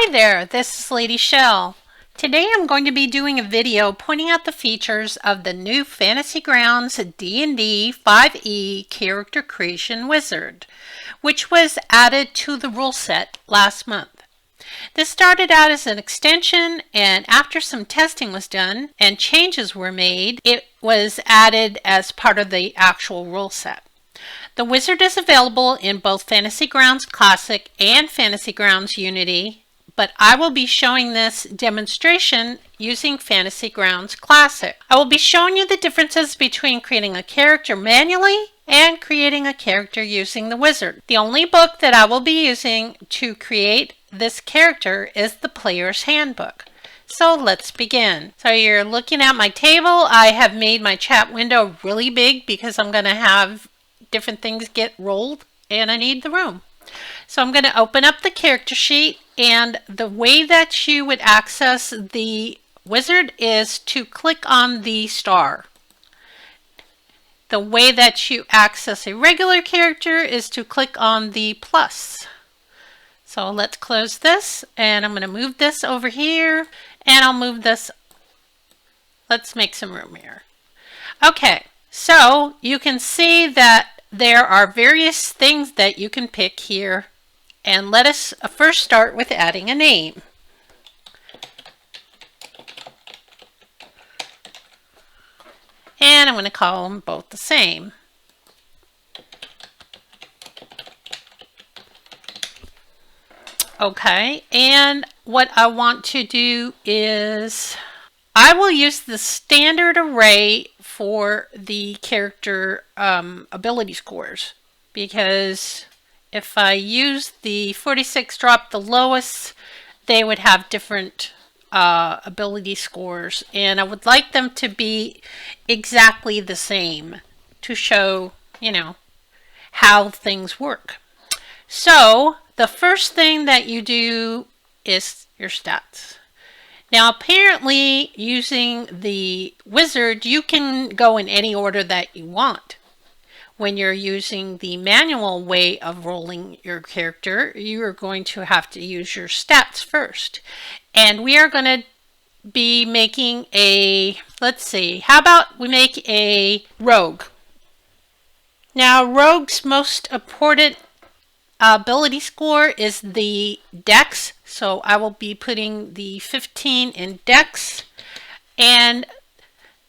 Hi there, this is Lady Shell. Today I'm going to be doing a video pointing out the features of the new Fantasy Grounds DnD5e Character Creation Wizard, which was added to the rule set last month. This started out as an extension, and after some testing was done and changes were made, it was added as part of the actual rule set. The wizard is available in both Fantasy Grounds Classic and Fantasy Grounds Unity, but I will be showing this demonstration using Fantasy Grounds Classic. I will be showing you the differences between creating a character manually and creating a character using the wizard. The only book that I will be using to create this character is the Player's Handbook. So let's begin. So you're looking at my table. I have made my chat window really big because I'm going to have different things get rolled and I need the room. So I'm going to open up the character sheet, and the way that you would access the wizard is to click on the star. The way that you access a regular character is to click on the plus. So let's close this, and I'm going to move this over here, and I'll move this. Let's make some room here. Okay, so you can see that there are various things that you can pick here, and let us first start with adding a name. And I'm going to call them both the same. Okay, and what I want to do is I will use the standard array for the character ability scores, because if I use the 46 drop the lowest, they would have different ability scores, and I would like them to be exactly the same to show, you know, how things work. So the first thing that you do is your stats. Now apparently using the wizard you can go in any order that you want. When you're using the manual way of rolling your character, you are going to have to use your stats first. And we are going to be making a, let's see, how about we make a rogue. Now rogue's most important ability score is the dex, so I will be putting the 15 in dex, and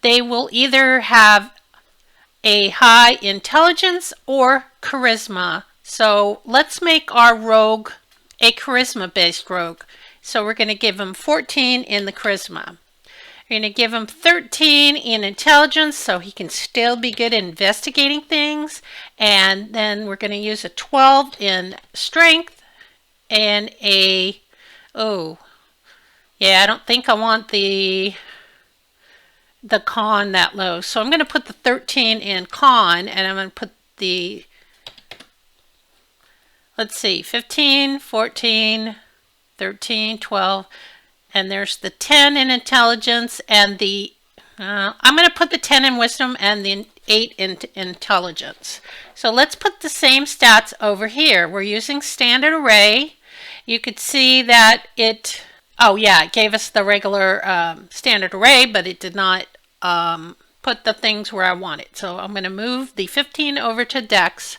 they will either have a high intelligence or charisma. So let's make our rogue a charisma based rogue. So we're going to give him 14 in the charisma. We're going to give him 13 in intelligence so he can still be good at investigating things. And then we're going to use a 12 in strength and a, oh, yeah, I don't think I want the con that low. So I'm going to put the 13 in con, and I'm going to put the, let's see, 15, 14, 13, 12, and there's the 10 in intelligence, and the I'm going to put the 10 in wisdom and the 8 in intelligence. So let's put the same stats over here. We're using standard array. You could see that it, oh yeah, it gave us the regular standard array, but it did not put the things where I want it. So I'm going to move the 15 over to dex.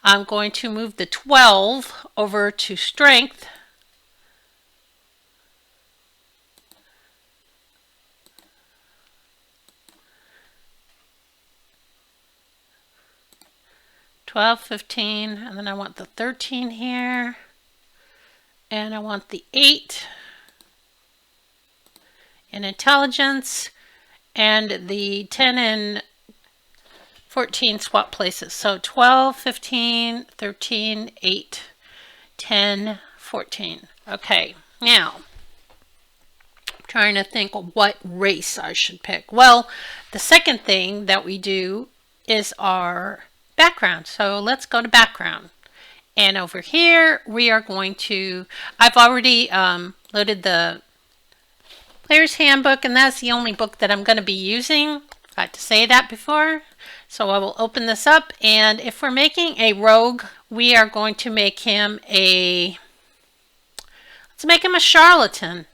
I'm going to move the 12 over to strength. $12, $15, and then I want the 13 here, and I want the 8 in intelligence, and the 10 and 14 swap places. So 12, 15, 13, 8, 10, 14. Okay, now I'm trying to think of what race I should pick. Well, the second thing that we do is our background. So let's go to background. And over here we are going to, I've already loaded the Player's Handbook, and that's the only book that I'm going to be using. I had to say that before. So I will open this up, and if we're making a rogue, we are going to make him a, Let's make him a charlatan.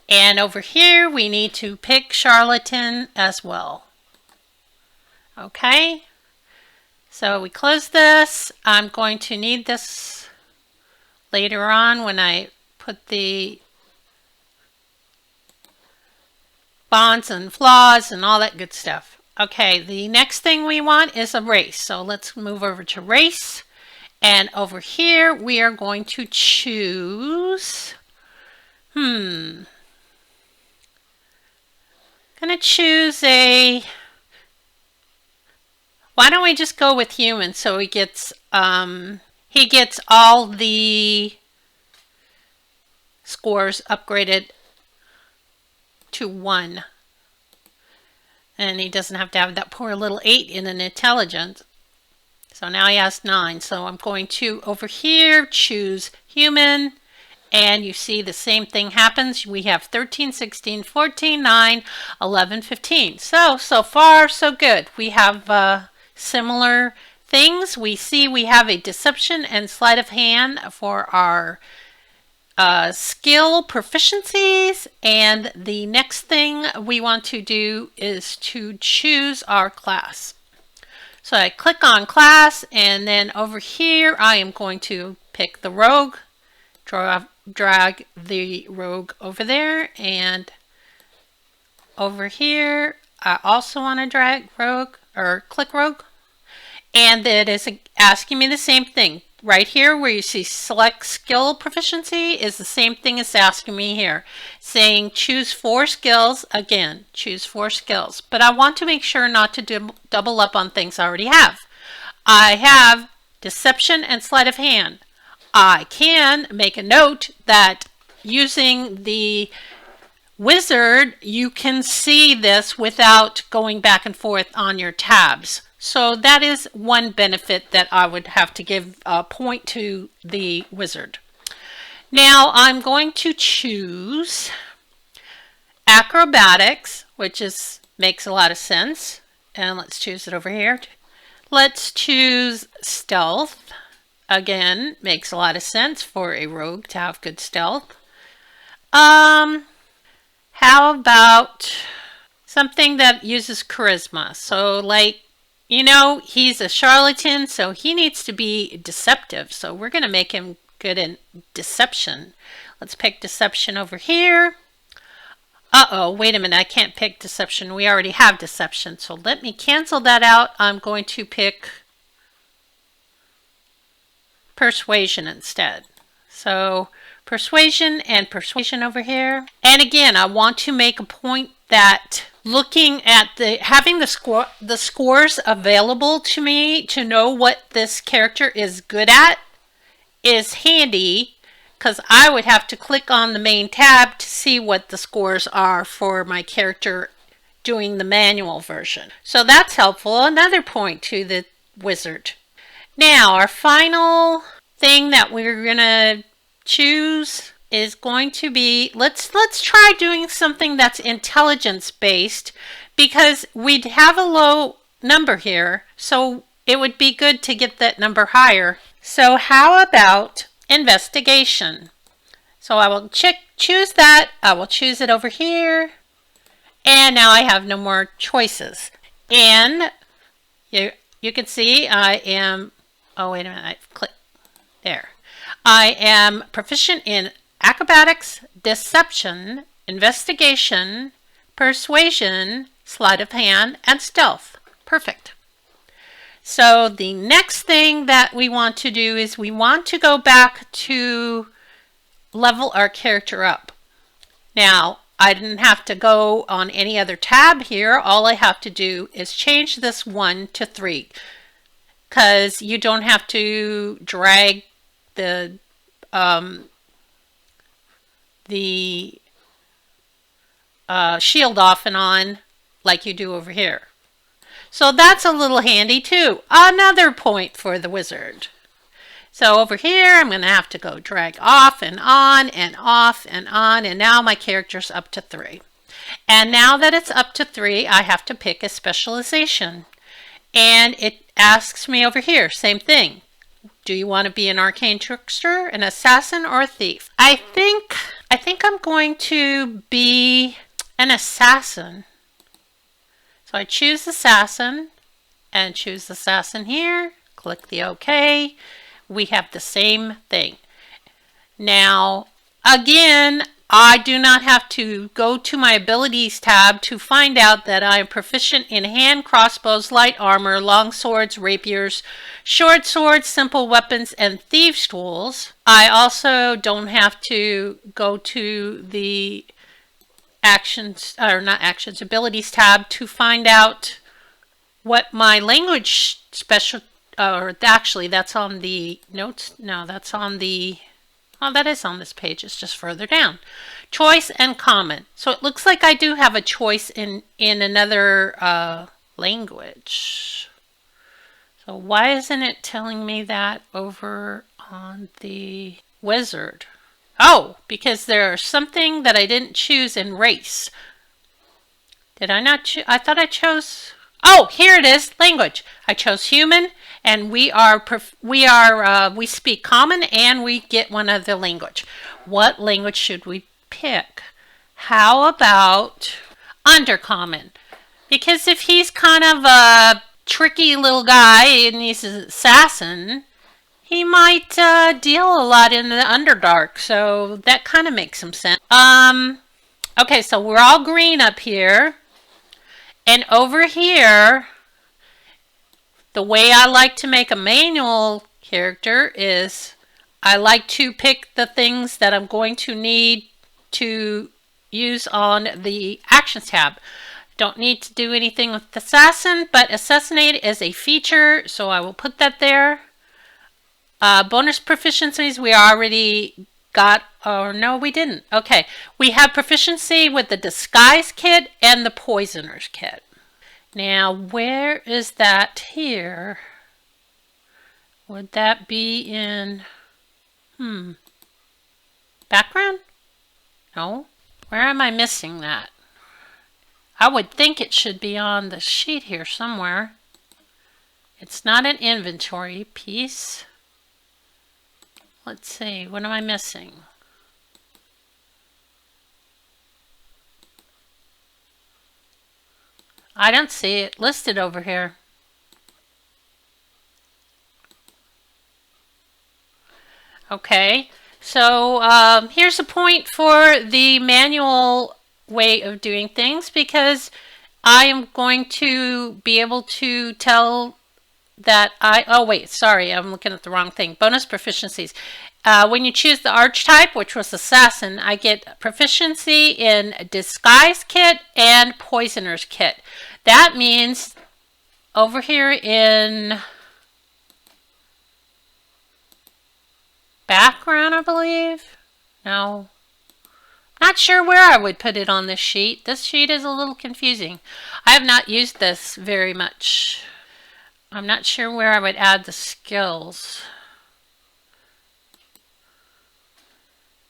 And over here, we need to pick charlatan as well. Okay. So we close this. I'm going to need this later on when I put the bonds and flaws and all that good stuff. Okay, the next thing we want is a race. So let's move over to race. And over here, we are going to choose, gonna choose a, why don't we just go with human so he gets all the scores upgraded to 1. And he doesn't have to have that poor little 8 in an intelligence. So now he has 9. So I'm going to, over here, choose human. And you see the same thing happens. We have 13, 16, 14, 9, 11, 15. So far, so good. We have similar things. We see we have a deception and sleight of hand for our skill proficiencies, and the next thing we want to do is to choose our class. So I click on class, and then over here I am going to pick the rogue, drag the rogue over there, and over here I also want to drag rogue or click rogue, and it is asking me the same thing. Right here where you see select skill proficiency is the same thing as asking me here, saying choose 4 skills. Again, choose 4 skills, but I want to make sure not to double up on things I already have. I have deception and sleight of hand. I can make a note that using the wizard you can see this without going back and forth on your tabs. So that is one benefit that I would have to give a point to the wizard. Now I'm going to choose acrobatics, which makes a lot of sense. And let's choose it over here. Let's choose stealth. Again, makes a lot of sense for a rogue to have good stealth. How about something that uses charisma? So like, you know, he's a charlatan, so he needs to be deceptive. So we're going to make him good in deception. Let's pick deception over here. Uh-oh, wait a minute. I can't pick deception. We already have deception. So let me cancel that out. I'm going to pick persuasion instead. So persuasion and persuasion over here. And again, I want to make a point that looking at having the scores available to me to know what this character is good at is handy, because I would have to click on the main tab to see what the scores are for my character doing the manual version. So that's helpful. Another point to the wizard. Now our final thing that we're gonna choose is going to be, let's try doing something that's intelligence based, because we'd have a low number here, so it would be good to get that number higher. So how about investigation? So I will choose that. I will choose it over here, and now I have no more choices. And you can see I am, oh wait a minute, I clicked there. I am proficient in acrobatics, deception, investigation, persuasion, sleight of hand, and stealth. Perfect. So the next thing that we want to do is we want to go back to level our character up. Now, I didn't have to go on any other tab here. All I have to do is change this 1 to 3, because you don't have to drag the shield off and on like you do over here. So that's a little handy too. Another point for the wizard. So over here, I'm going to have to go drag off and on and off and on, and now my character's up to 3. And now that it's up to 3, I have to pick a specialization. And it asks me over here, same thing. Do you want to be an arcane trickster, an assassin, or a thief? I think I'm going to be an assassin. So I choose assassin and choose assassin here. Click the OK. We have the same thing. Now, again, I do not have to go to my abilities tab to find out that I am proficient in hand, crossbows, light armor, long swords, rapiers, short swords, simple weapons, and thieves' tools. I also don't have to go to the abilities tab to find out what my language special, or actually that's on the notes. No, that's on the, oh, that is on this page. It's just further down. Choice and common. So it looks like I do have a choice in another language. So why isn't it telling me that over on the wizard? Oh, because there's something that I didn't choose in race. Did I not choose? I thought I chose. Oh, here it is. Language. I chose human, and we speak common, and we get one other language. What language should we pick? How about undercommon? Because if he's kind of a tricky little guy and he's an assassin, he might deal a lot in the Underdark, so that kind of makes some sense. Okay, so we're all green up here. And over here, the way I like to make a manual character is I like to pick the things that I'm going to need to use on the Actions tab. Don't need to do anything with Assassin, but Assassinate is a feature, so I will put that there. Bonus proficiencies we already got, or no, we didn't. Okay, we have proficiency with the Disguise kit and the Poisoner's kit. Now, where is that here? Would that be in, background? No. Where am I missing that? I would think it should be on the sheet here somewhere. It's not an inventory piece. Let's see, what am I missing? I don't see it listed over here. Okay, so here's a point for the manual way of doing things, because I am going to be able to tell that oh wait, sorry, I'm looking at the wrong thing. Bonus proficiencies. When you choose the archetype, which was assassin, I get proficiency in Disguise kit and Poisoner's kit. That means over here in background, I believe. No. Not sure where I would put it on this sheet. This sheet is a little confusing. I have not used this very much. I'm not sure where I would add the skills.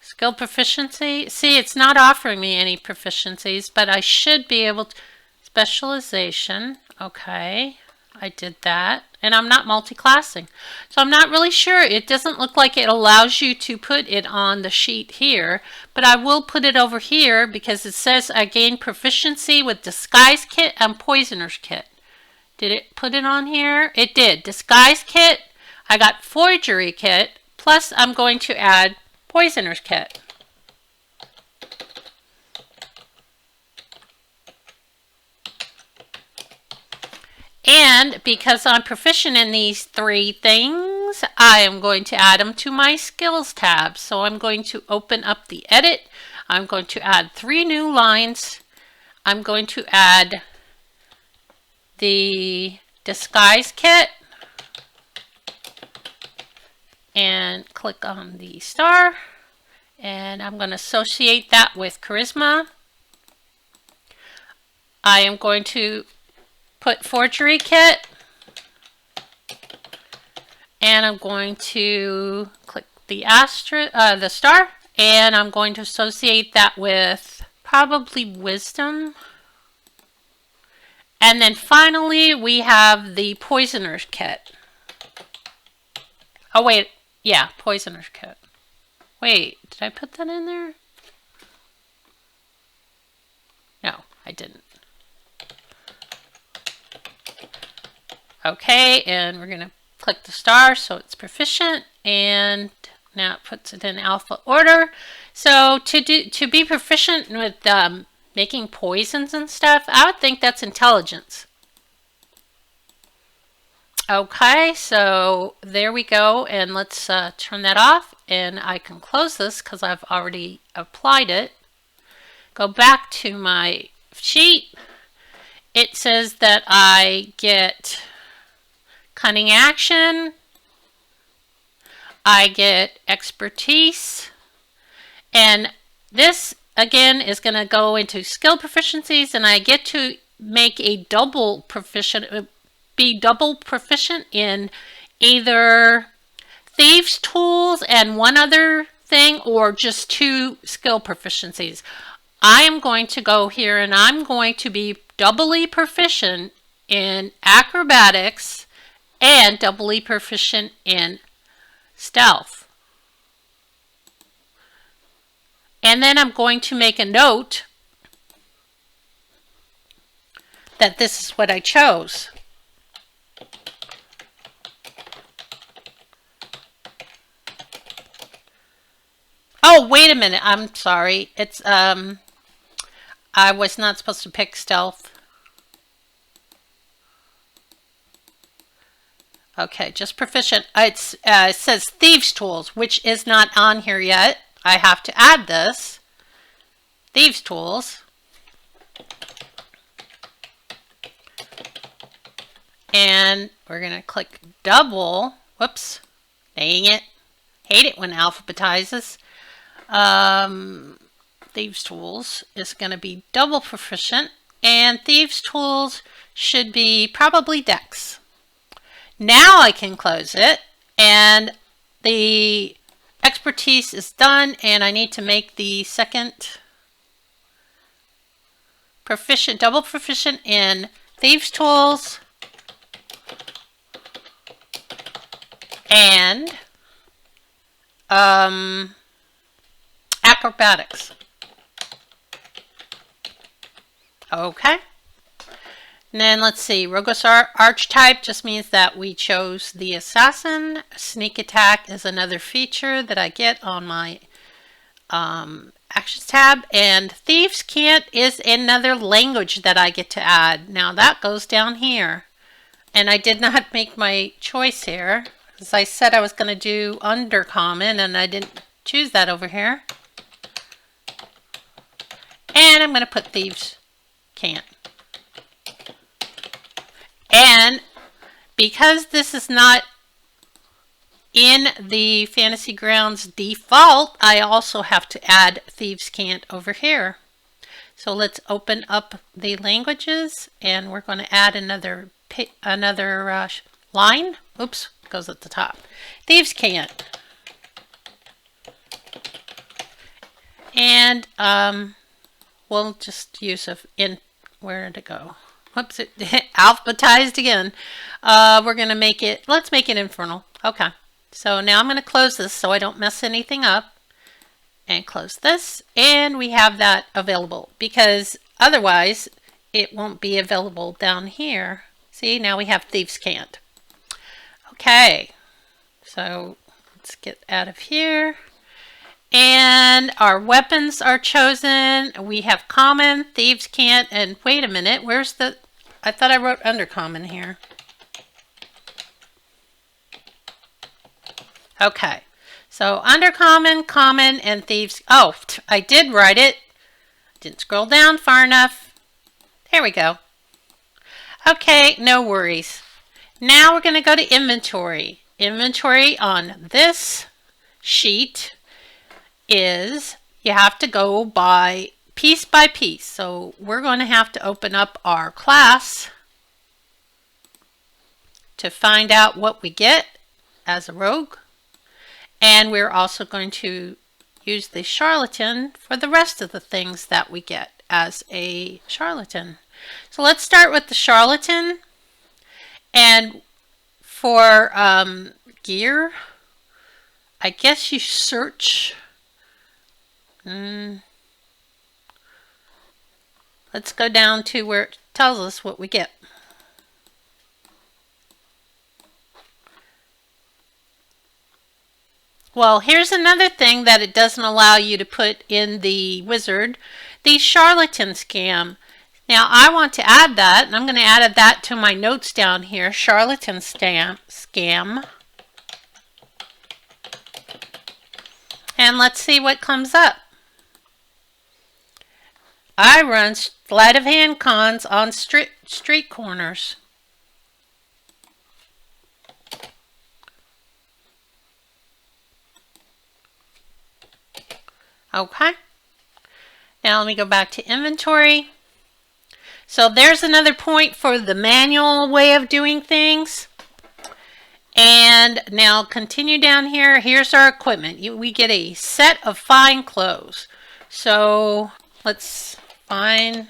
Skill proficiency. See, it's not offering me any proficiencies, but I should be able to. Specialization. Okay, I did that. And I'm not multi-classing. So I'm not really sure. It doesn't look like it allows you to put it on the sheet here, but I will put it over here because it says I gained proficiency with Disguise kit and Poisoner's kit. Did it put it on here? It did. Disguise kit. I got Forgery kit. Plus I'm going to add Poisoner's kit. And because I'm proficient in these three things, I am going to add them to my skills tab. So I'm going to open up the edit. I'm going to add 3 new lines. I'm going to add the Disguise kit and click on the star. And I'm going to associate that with Charisma. I am going to put Forgery kit, and I'm going to click the star, and I'm going to associate that with probably Wisdom. And then finally we have the Poisoner's kit. Oh, wait. Yeah, poisoner's coat. Wait, did I put that in there? No, I didn't. Okay, and we're going to click the star so it's proficient, and now it puts it in alpha order. So to be proficient with making poisons and stuff, I would think that's intelligence. Okay, so there we go, and let's turn that off, and I can close this because I've already applied it. Go back to my sheet. It says that I get cunning action, I get expertise, and this again is going to go into skill proficiencies, and I get to make a double proficient, be double proficient in either thieves tools and one other thing, or just 2 skill proficiencies. I am going to go here and I'm going to be doubly proficient in acrobatics and doubly proficient in stealth. And then I'm going to make a note that this is what I chose. Oh, wait a minute. I'm sorry. It's I was not supposed to pick stealth. Okay, just proficient. It says thieves tools, which is not on here yet. I have to add this. Thieves tools. And we're going to click double. Whoops. Dang it. Hate it when alphabetizes. Thieves tools is going to be double proficient, and thieves tools should be probably dex. Now I can close it, and the expertise is done, and I need to make the second proficient, double proficient in thieves tools and acrobatics. Okay. And then let's see, Rogue's archetype just means that we chose the assassin. Sneak attack is another feature that I get on my actions tab. And thieves cant is another language that I get to add. Now that goes down here. And I did not make my choice here. As I said, I was going to do undercommon, and I didn't choose that over here. And I'm going to put thieves cant. And because this is not in the Fantasy Grounds default, I also have to add thieves cant over here. So let's open up the languages, and we're going to add another line. Oops, goes at the top. Thieves cant. And we'll just use where did it go? Whoops, it alphabetized again. We're going to make it, let's make it infernal. Okay. So now I'm going to close this so I don't mess anything up. And close this. And we have that available, because otherwise it won't be available down here. See, now we have thieves cant. Okay. So let's get out of here. And our weapons are chosen. We have common, thieves cant, and wait a minute, where's the, I thought I wrote undercommon here. Okay, so undercommon, common, and thieves. Oh, I did write it. Didn't scroll down far enough. There we go. Okay, no worries. Now we're going to go to inventory. Inventory on this sheet is you have to go by piece. So we're going to have to open up our class to find out what we get as a rogue. And we're also going to use the charlatan for the rest of the things that we get as a charlatan. So let's start with the charlatan. And for gear, I guess you search. Let's go down to where it tells us what we get. Well, here's another thing that it doesn't allow you to put in the wizard, the charlatan scam. Now I want to add that, and I'm going to add that to my notes down here, charlatan scam. And let's see what comes up. I run sleight of hand cons on street corners. Okay. Now let me go back to inventory. So there's another point for the manual way of doing things. And now continue down here. Here's our equipment. We get a set of fine clothes. So let's fine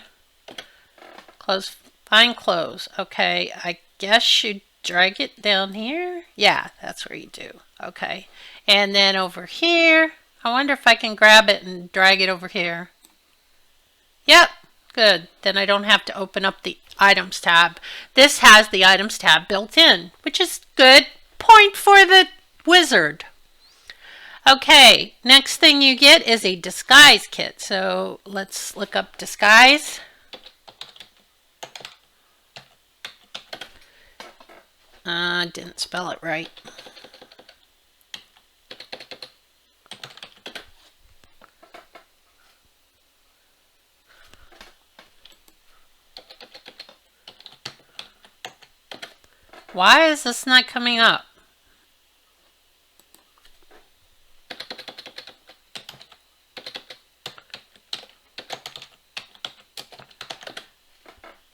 clothes. Okay, I guess you drag it down here. Yeah, that's where you do. Okay. And then over here, I wonder if I can grab it and drag it over here. Yep, good. Then I don't have to open up the items tab. This has the items tab built in, which is good. Point for the wizard. Okay, next thing you get is a disguise kit. So let's look up disguise. Didn't spell it right. Why is this not coming up?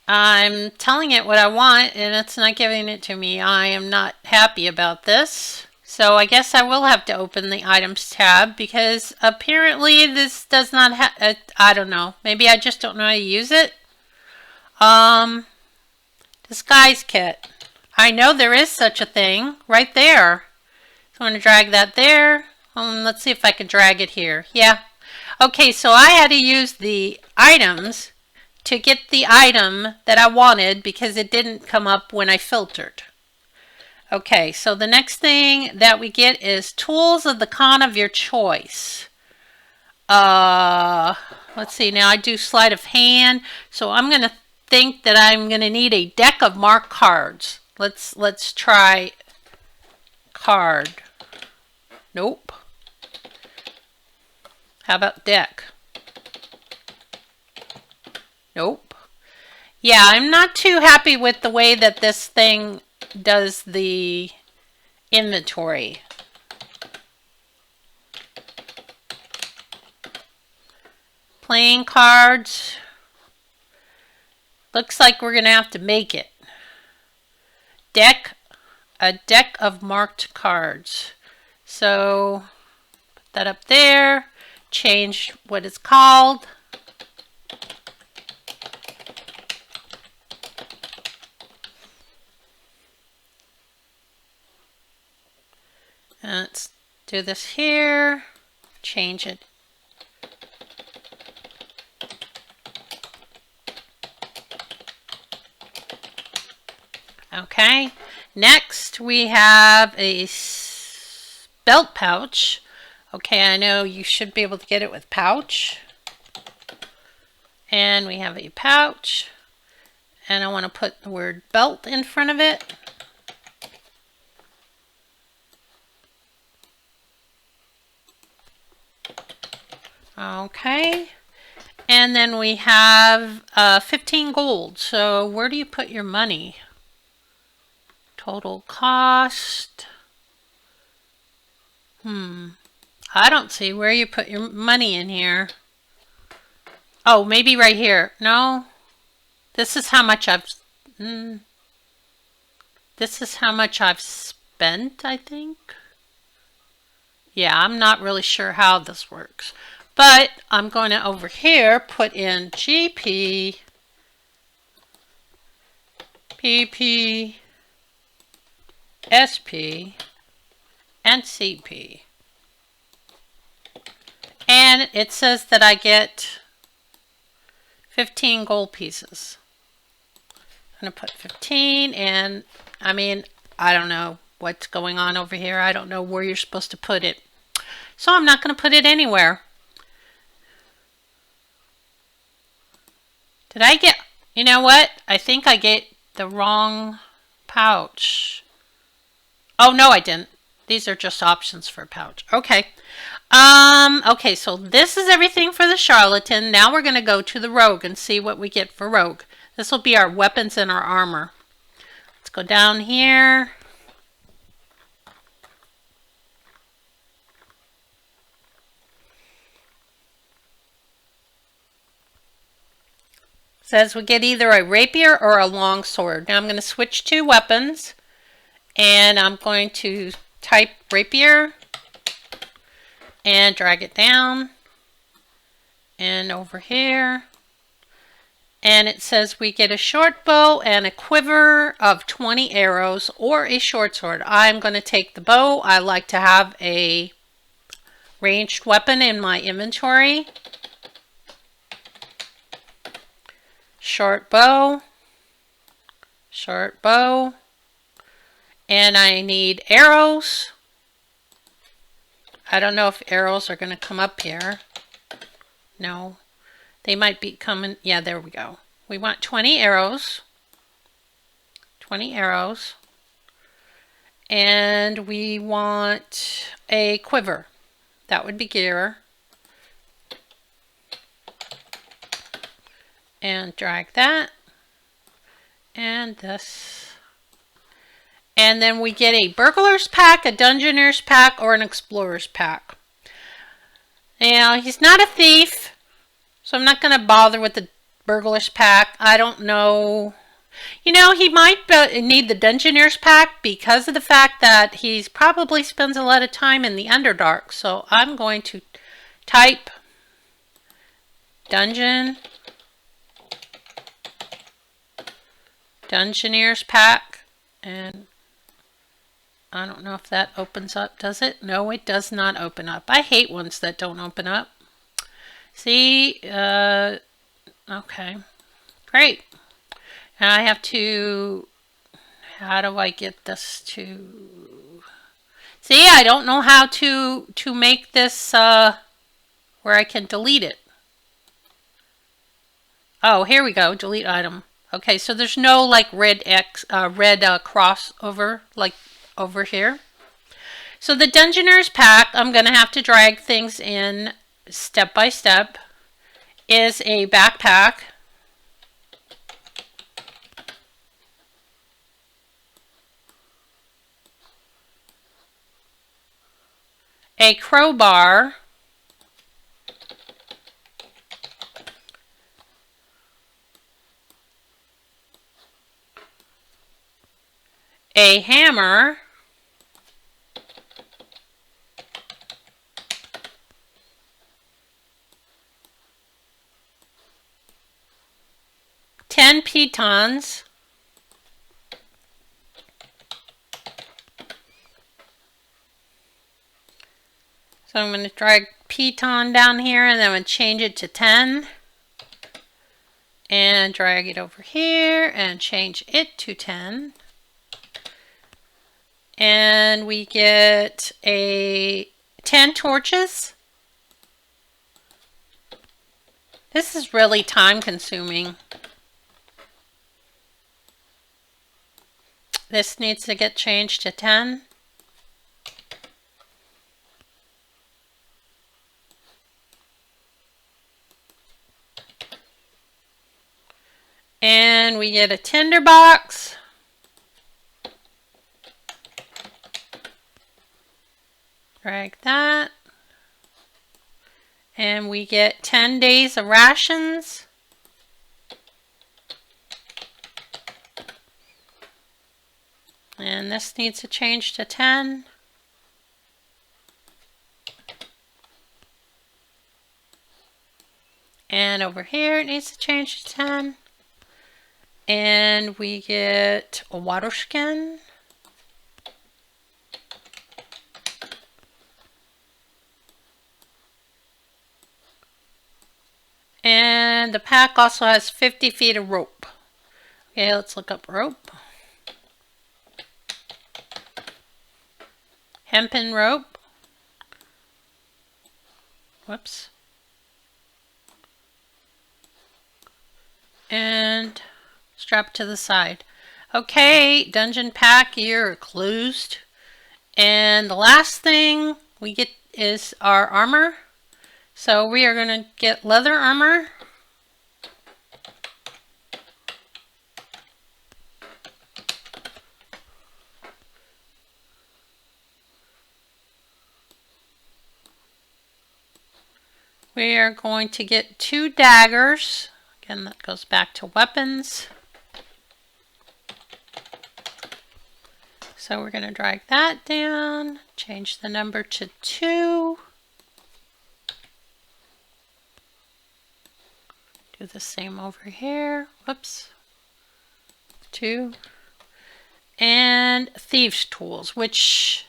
I'm telling it what I want and it's not giving it to me. I am not happy about this. So I guess I will have to open the items tab because apparently this does not have, I don't know. Maybe I just don't know how to use it. Disguise kit. I know there is such a thing right there. So I'm going to drag that there. Let's see if I can drag it here. Yeah. Okay, so I had to use the items to get the item that I wanted because it didn't come up when I filtered. Okay, so the next thing that we get is tools of the con of your choice. Let's see, now I do sleight of hand, so I'm going to think that I'm going to need a deck of marked cards. Let's try card. Nope. How about deck? Nope. Yeah, I'm not too happy with the way that this thing does the inventory. Playing cards. Looks like we're going to have to make it. A deck of marked cards. So, put that up there. Change what it's called. Let's do this here. Change it. Okay, next we have a belt pouch. Okay, I know you should be able to get it with pouch. And we have a pouch. And I want to put the word belt in front of it. Okay, and then we have 15 gold. So where do you put your money? Total cost. I don't see where you put your money in here. Oh, maybe right here. No, this is how much I've. This is how much I've spent, I think. Yeah, I'm not really sure how this works. But I'm going to over here put in GP, PP, SP, and CP. And it says that I get 15 gold pieces. I'm going to put 15, and I mean, I don't know what's going on over here. I don't know where you're supposed to put it. So I'm not going to put it anywhere. Did I get, you know what? I think I get the wrong pouch. Oh, no, I didn't. These are just options for a pouch. Okay. Okay, so this is everything for the charlatan. Now we're going to go to the rogue and see what we get for rogue. This will be our weapons and our armor. Let's go down here. It says we get either a rapier or a long sword. Now I'm going to switch to weapons, and I'm going to type rapier and drag it down and over here. And it says we get a short bow and a quiver of 20 arrows or a short sword. I'm going to take the bow. I like to have a ranged weapon in my inventory. Short bow. Short bow. And I need arrows. I don't know if arrows are going to come up here. No. They might be coming. Yeah, there we go. We want 20 arrows. 20 arrows. And we want a quiver. That would be gear. And drag that. And this. And then we get a burglar's pack, a dungeoneer's pack, or an explorer's pack. Now, he's not a thief, so I'm not going to bother with the burglar's pack. I don't know. You know, he might need the dungeoneer's pack because of the fact that he probably spends a lot of time in the Underdark. So I'm going to type dungeoneer's pack, and I don't know if that opens up, does it? No, it does not open up. I hate ones that don't open up. See, okay, great. Now I have to, how do I get this to, see, I don't know how to make this where I can delete it. Oh, here we go, delete item. Okay, so there's no like red cross over like over here. So the Dungeoneer's pack, I'm going to have to drag things in step by step, is a backpack. A crowbar. A hammer. Ten pitons. So I'm going to drag piton down here, and then I'm going to change it to 10. And drag it over here and change it to 10. And we get a 10 torches. This is really time consuming. This needs to get changed to 10. And we get a tinderbox. Drag that. And we get 10 days of rations. And this needs to change to 10. And over here it needs to change to 10. And we get a water skin. And the pack also has 50 feet of rope. Okay, let's look up rope. Hempen rope. Whoops. And strap to the side. Okay, dungeon pack, you're closed. And the last thing we get is our armor. So we are going to get leather armor. We are going to get 2 daggers. Again, that goes back to weapons. So we're going to drag that down, change the number to 2. Do the same over here. Whoops. 2. And thieves' tools, which,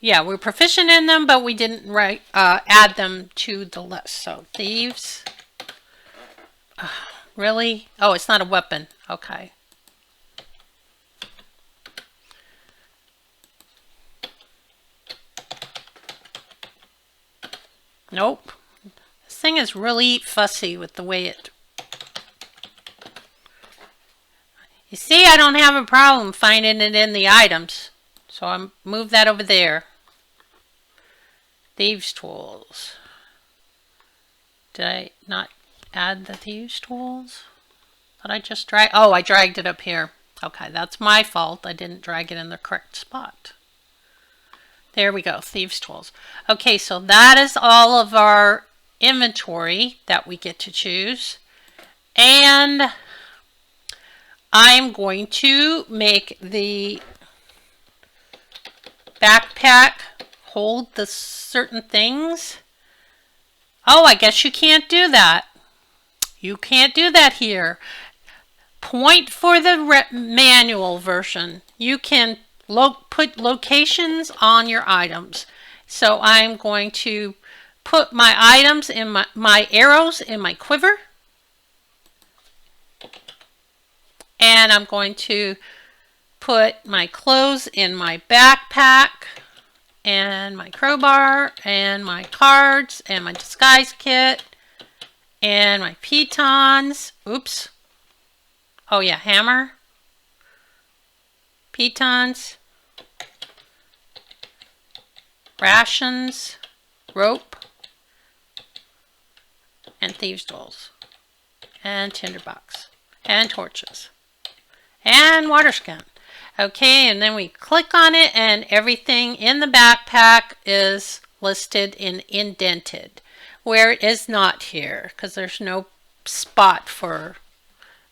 yeah, we're proficient in them, but we didn't add them to the list. So thieves. Really? Oh, it's not a weapon. Okay. Nope. This thing is really fussy with the way it... You see, I don't have a problem finding it in the items. So I move that over there. Thieves' tools. Did I not add the thieves' tools? Did I just drag? Oh, I dragged it up here. Okay, that's my fault. I didn't drag it in the correct spot. There we go, thieves' tools. Okay, so that is all of our inventory that we get to choose. And I'm going to make the backpack hold the certain things. Oh, I guess you can't do that. You can't do that here. Point for the manual version. You can put locations on your items. So I'm going to put my items in my arrows in my quiver. And I'm going to put my clothes in my backpack, and my crowbar, and my cards, and my disguise kit, and my pitons. Oops. Oh yeah, hammer, pitons, rations, rope, and thieves' tools, and tinderbox, and torches. And water skin. Okay, and then we click on it and everything in the backpack is listed in indented, where it is not here because there's no spot for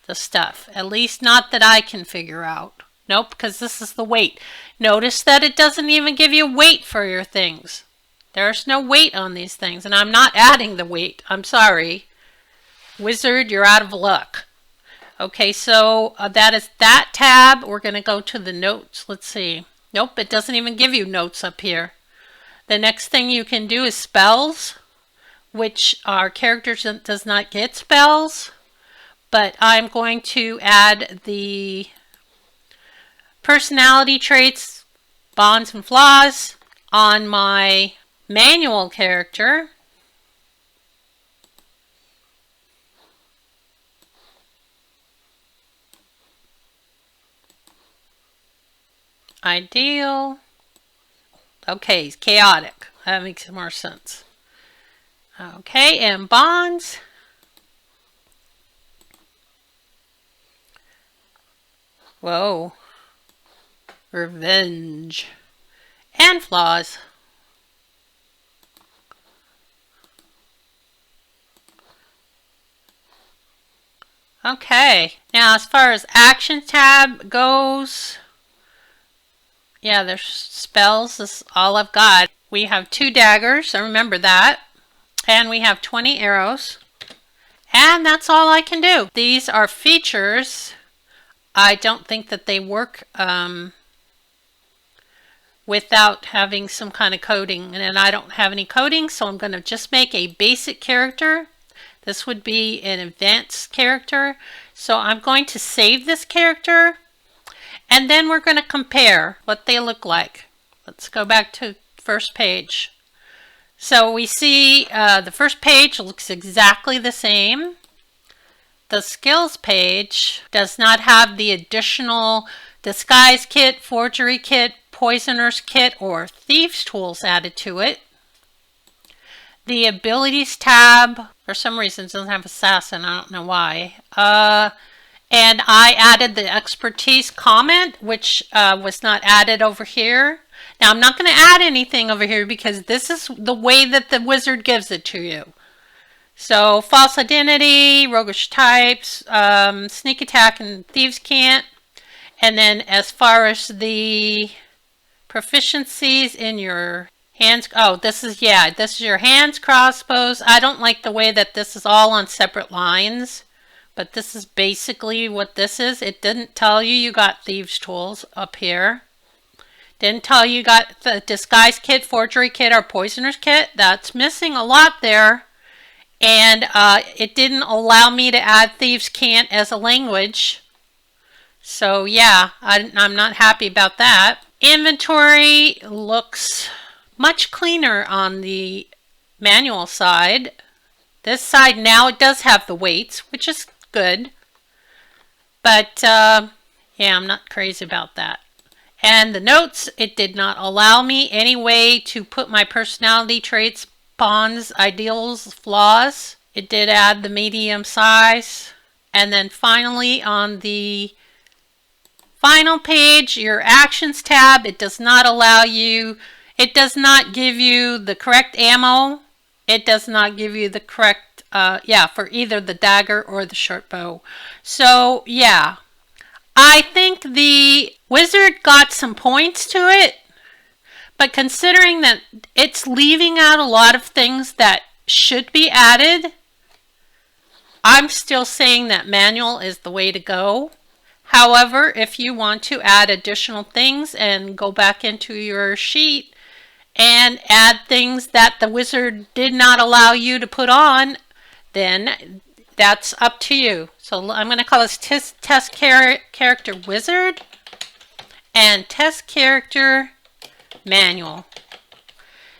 the stuff. At least not that I can figure out. Nope, because this is the weight. Notice that it doesn't even give you weight for your things. There's no weight on these things, and I'm not adding the weight. I'm sorry. Wizard, you're out of luck. Okay, so that is that tab. We're going to go to the notes. Let's see. Nope, it doesn't even give you notes up here. The next thing you can do is spells, which our character does not get spells. But I'm going to add the personality traits, bonds and flaws on my manual character. Ideal. Okay, he's chaotic. That makes more sense. Okay, and bonds. Whoa. Revenge. And flaws. Okay, now as far as action tab goes, yeah, there's spells. This is all I've got. We have 2 daggers, so remember that. And we have 20 arrows. And that's all I can do. These are features. I don't think that they work without having some kind of coding. And I don't have any coding, so I'm going to just make a basic character. This would be an advanced character. So I'm going to save this character, and then we're going to compare what they look like. Let's go back to first page. So we see the first page looks exactly the same. The skills page does not have the additional disguise kit, forgery kit, poisoner's kit, or thieves tools added to it. The abilities tab, for some reason, doesn't have assassin. I don't know why. And I added the expertise comment, which was not added over here. Now, I'm not going to add anything over here because this is the way that the wizard gives it to you. So, false identity, roguish types, sneak attack, and thieves can't. And then as far as the proficiencies in your hands, this is your hands, crossbows. I don't like the way that this is all on separate lines, but this is basically what this is. It didn't tell you got thieves tools up here. Didn't tell you got the disguise kit, forgery kit, or poisoner's kit. That's missing a lot there. And it didn't allow me to add thieves can't as a language. So yeah, I'm not happy about that. Inventory looks much cleaner on the manual side. This side now it does have the weights, which is good. But yeah, I'm not crazy about that. And the notes, it did not allow me any way to put my personality traits, pawns, ideals, flaws. It did add the medium size. And then finally on the final page, your actions tab, it does not allow you, it does not give you the correct ammo. It does not give you the correct, for either the dagger or the short bow. So yeah, I think the wizard got some points to it. But considering that it's leaving out a lot of things that should be added, I'm still saying that manual is the way to go. However, if you want to add additional things and go back into your sheet and add things that the wizard did not allow you to put on, then that's up to you. So I'm going to call this test character wizard and test character manual.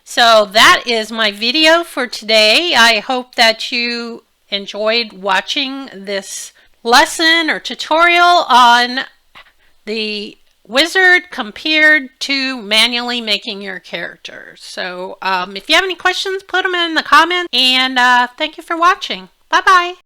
So that is my video for today. I hope that you enjoyed watching this lesson or tutorial on the wizard compared to manually making your character. So if you have any questions, put them in the comments, and thank you for watching. Bye bye.